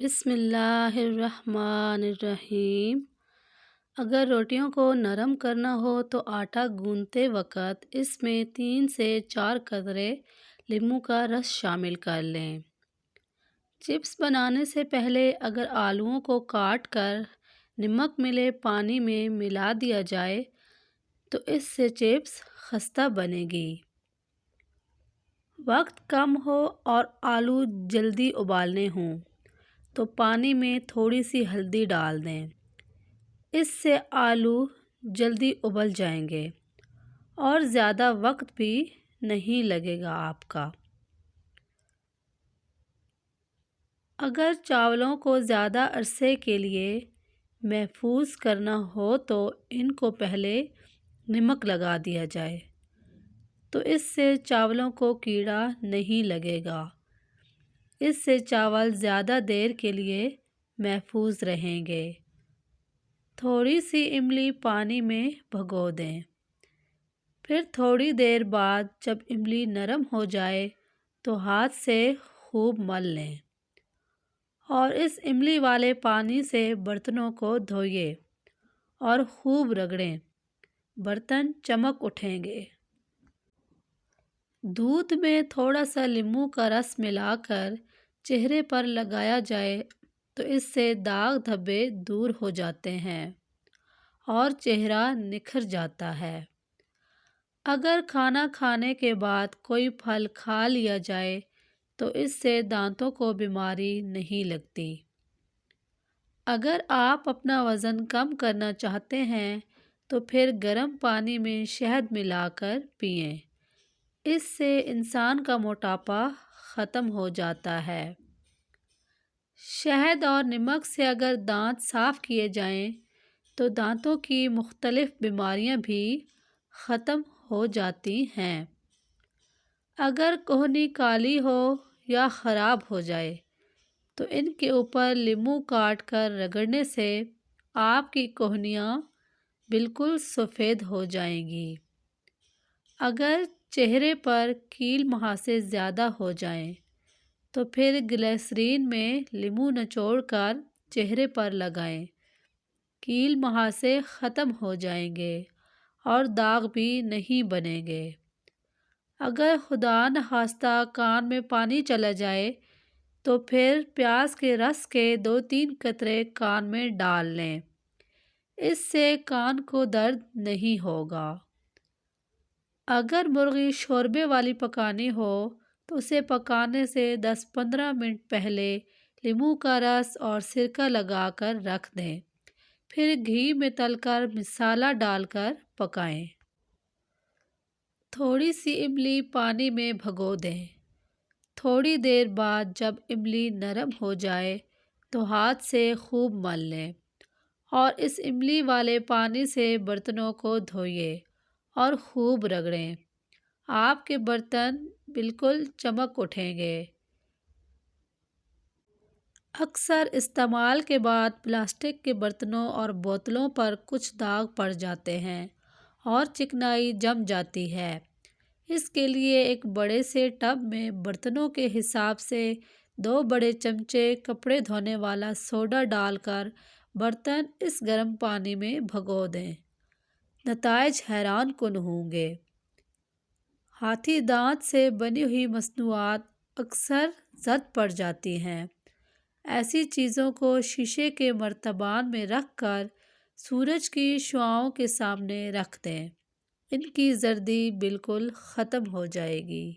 بسم اللہ الرحمن الرحیم۔ اگر روٹیوں کو نرم کرنا ہو تو آٹا گوندھتے وقت اس میں 3 سے 4 قطرے لیموں کا رس شامل کر لیں۔ چپس بنانے سے پہلے اگر آلوؤں کو کاٹ کر نمک ملے پانی میں ملا دیا جائے تو اس سے چپس خستہ بنے گی۔ وقت کم ہو اور آلو جلدی ابالنے ہوں تو پانی میں تھوڑی سی ہلدی ڈال دیں، اس سے آلو جلدی ابل جائیں گے اور زیادہ وقت بھی نہیں لگے گا آپ کا۔ اگر چاولوں کو زیادہ عرصے کے لیے محفوظ کرنا ہو تو ان کو پہلے نمک لگا دیا جائے تو اس سے چاولوں کو کیڑا نہیں لگے گا، اس سے چاول زیادہ دیر کے لیے محفوظ رہیں گے۔ تھوڑی سی املی پانی میں بھگو دیں، پھر تھوڑی دیر بعد جب املی نرم ہو جائے تو ہاتھ سے خوب مل لیں اور اس املی والے پانی سے برتنوں کو دھوئیں اور خوب رگڑیں، برتن چمک اٹھیں گے۔ دودھ میں تھوڑا سا لیموں کا رس ملا کر چہرے پر لگایا جائے تو اس سے داغ دھبے دور ہو جاتے ہیں اور چہرہ نکھر جاتا ہے۔ اگر کھانا کھانے کے بعد کوئی پھل کھا لیا جائے تو اس سے دانتوں کو بیماری نہیں لگتی۔ اگر آپ اپنا وزن کم کرنا چاہتے ہیں تو پھر گرم پانی میں شہد ملا کر پئیں، اس سے انسان کا موٹاپا ختم ہو جاتا ہے۔ شہد اور نمک سے اگر دانت صاف کیے جائیں تو دانتوں کی مختلف بیماریاں بھی ختم ہو جاتی ہیں۔ اگر کہنی کالی ہو یا خراب ہو جائے تو ان کے اوپر لیموں کاٹ کر رگڑنے سے آپ کی کہنیاں بالکل سفید ہو جائیں گی۔ اگر چہرے پر کیل مہاسے زیادہ ہو جائیں تو پھر گلیسرین میں لیموں نچوڑ کر چہرے پر لگائیں، کیل مہاسے ختم ہو جائیں گے اور داغ بھی نہیں بنیں گے۔ اگر خدا نخواستہ کان میں پانی چلا جائے تو پھر پیاز کے رس کے 2-3 قطرے کان میں ڈال لیں، اس سے کان کو درد نہیں ہوگا۔ اگر مرغی شوربے والی پکانی ہو تو اسے پکانے سے 10-15 منٹ پہلے لیموں کا رس اور سرکہ لگا کر رکھ دیں، پھر گھی میں تل کر مسالہ ڈال کر پکائیں۔ تھوڑی سی املی پانی میں بھگو دیں، تھوڑی دیر بعد جب املی نرم ہو جائے تو ہاتھ سے خوب مل لیں اور اس املی والے پانی سے برتنوں کو دھوئیں اور خوب رگڑیں، آپ کے برتن بالکل چمک اٹھیں گے۔ اکثر استعمال کے بعد پلاسٹک کے برتنوں اور بوتلوں پر کچھ داغ پڑ جاتے ہیں اور چکنائی جم جاتی ہے۔ اس کے لیے ایک بڑے سے ٹب میں برتنوں کے حساب سے 2 بڑے چمچے کپڑے دھونے والا سوڈا ڈال کر برتن اس گرم پانی میں بھگو دیں، نتائج حیران کن ہوں گے۔ ہاتھی دانت سے بنی ہوئی مصنوعات اکثر زرد پڑ جاتی ہیں، ایسی چیزوں کو شیشے کے مرتبان میں رکھ کر سورج کی شعاعوں کے سامنے رکھ دیں، ان کی زردی بالکل ختم ہو جائے گی۔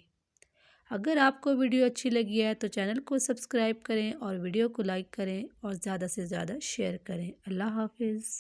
اگر آپ کو ویڈیو اچھی لگی ہے تو چینل کو سبسکرائب کریں اور ویڈیو کو لائک کریں اور زیادہ سے زیادہ شیئر کریں۔ اللہ حافظ۔